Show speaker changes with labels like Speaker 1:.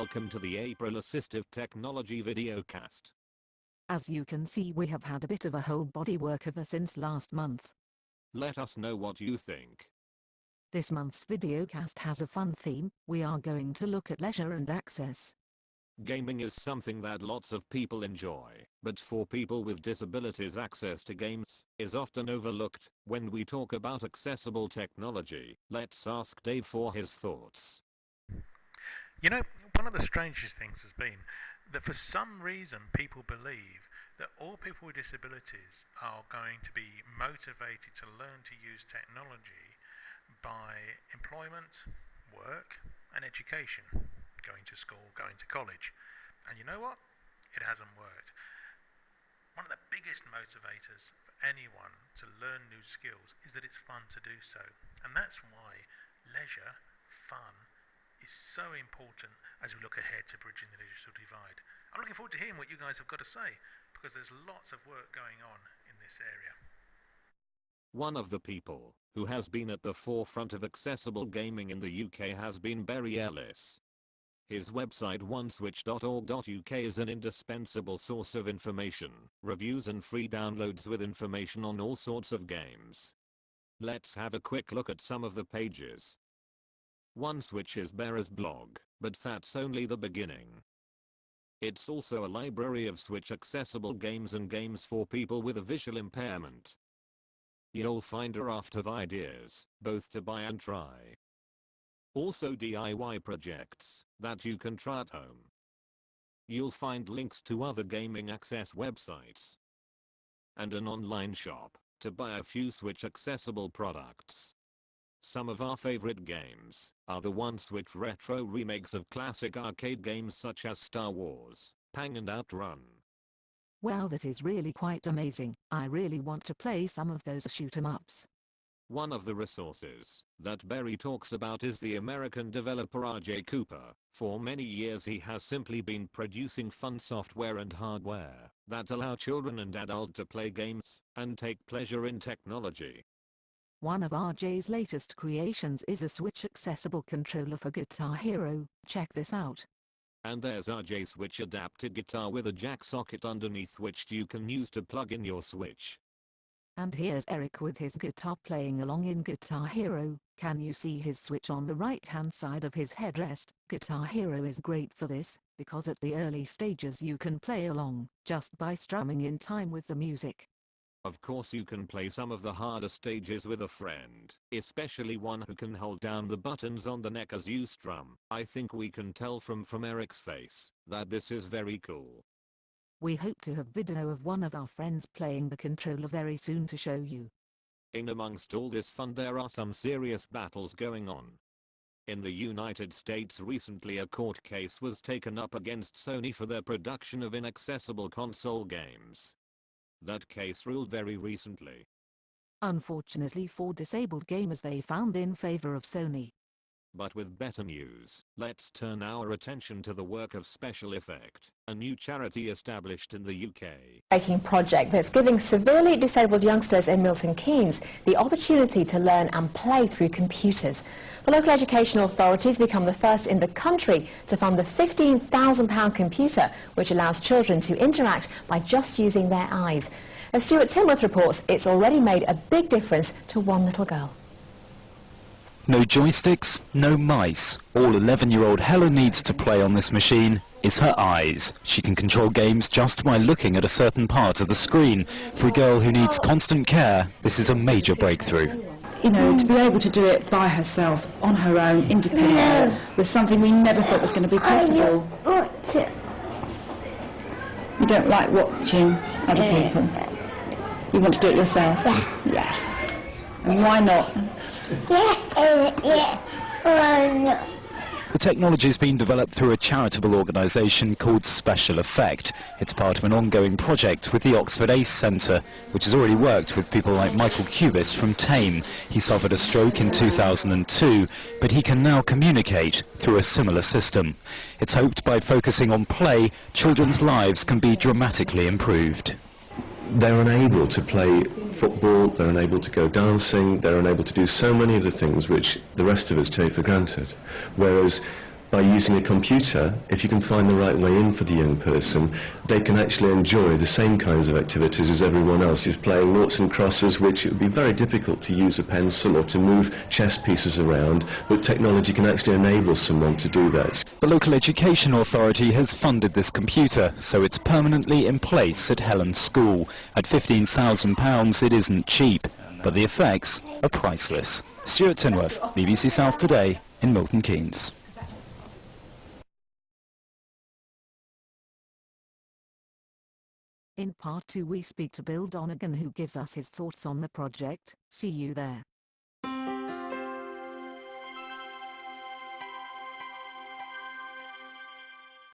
Speaker 1: welcome to the April Assistive Technology VideoCast.
Speaker 2: As you can see, we have had a bit of a whole body workover since last month.
Speaker 1: Let us know what you think.
Speaker 2: This month's VideoCast has a fun theme. We are going to look at leisure and access.
Speaker 1: Gaming is something that lots of people enjoy, but for people with disabilities, access to games is often overlooked. When we talk about accessible technology, let's ask Dave for his thoughts.
Speaker 3: You know, one of the strangest things has been that for some reason people believe that all people with disabilities are going to be motivated to learn to use technology by employment, work and education, going to school, going to college. And you know what? It hasn't worked. One of the biggest motivators for anyone to learn new skills is that it's fun to do so. And that's why leisure, fun, is so important as we look ahead to bridging the digital divide. I'm looking forward to hearing what you guys have got to say, because there's lots of work going on in this area.
Speaker 1: One of the people who has been at the forefront of accessible gaming in the UK has been Barry Ellis. His website oneswitch.org.uk is an indispensable source of information, reviews and free downloads with information on all sorts of games. Let's have a quick look at some of the pages. OneSwitch is Barry's blog, but that's only the beginning. It's also a library of Switch accessible games and games for people with a visual impairment. You'll find a raft of ideas, both to buy and try. Also DIY projects that you can try at home. You'll find links to other gaming access websites. And an online shop to buy a few Switch accessible products. Some of our favorite games are the OneSwitch retro remakes of classic arcade games such as Star Wars, Pang and Outrun.
Speaker 2: Wow, that is really quite amazing. I really want to play some of those shoot-'em-ups.
Speaker 1: One of the resources that Barry talks about is the American developer R.J. Cooper. For many years he has simply been producing fun software and hardware that allow children and adults to play games and take pleasure in technology.
Speaker 2: One of RJ's latest creations is a Switch accessible controller for Guitar Hero. Check this out.
Speaker 1: And there's RJ Switch adapted guitar with a jack socket underneath which you can use to plug in your Switch.
Speaker 2: And here's Eric with his guitar playing along in Guitar Hero. Can you see his Switch on the right hand side of his headrest? Guitar Hero is great for this, because at the early stages you can play along just by strumming in time with the music.
Speaker 1: Of course you can play some of the harder stages with a friend, especially one who can hold down the buttons on the neck as you strum. I think we can tell from Eric's face that this is very cool.
Speaker 2: We hope to have video of one of our friends playing the controller very soon to show you.
Speaker 1: In amongst all this fun there are some serious battles going on. In the United States recently a court case was taken up against Sony for their production of inaccessible console games. That case ruled very recently.
Speaker 2: Unfortunately for disabled gamers, they found in favor of Sony.
Speaker 1: But with better news, let's turn our attention to the work of Special Effect, a new charity established in the UK.
Speaker 4: Project that's giving severely disabled youngsters in Milton Keynes the opportunity to learn and play through computers. The local education authorities become the first in the country to fund the £15,000 computer, which allows children to interact by just using their eyes. As Stuart Timworth reports, it's already made a big difference to one little girl.
Speaker 5: No joysticks, no mice. All 11-year-old Helen needs to play on this machine is her eyes. She can control games just by looking at a certain part of the screen. For a girl who needs constant care, this is a major breakthrough.
Speaker 6: You know, to be able to do it by herself, on her own, independently, was something we never thought was going to be possible. You don't like watching other people. You want to do it yourself? Yeah. And why not?
Speaker 5: The technology has been developed through a charitable organisation called Special Effect. It's part of an ongoing project with the Oxford ACE Centre, which has already worked with people like Michael Cubis from Tame. He suffered a stroke in 2002, but he can now communicate through a similar system. It's hoped by focusing on play, children's lives can be dramatically improved.
Speaker 7: They're unable to play football, they're unable to go dancing, they're unable to do so many of the things which the rest of us take for granted. Whereas by using a computer, if you can find the right way in for the young person, they can actually enjoy the same kinds of activities as everyone else who's playing noughts and crosses, which it would be very difficult to use a pencil or to move chess pieces around, but technology can actually enable someone to do that.
Speaker 5: The local education authority has funded this computer, so it's permanently in place at Helen School. At £15,000 it isn't cheap, but the effects are priceless. Stuart Tinworth, BBC South Today in Milton Keynes.
Speaker 2: In part 2 we speak to Bill Donegan, who gives us his thoughts on the project. See you there.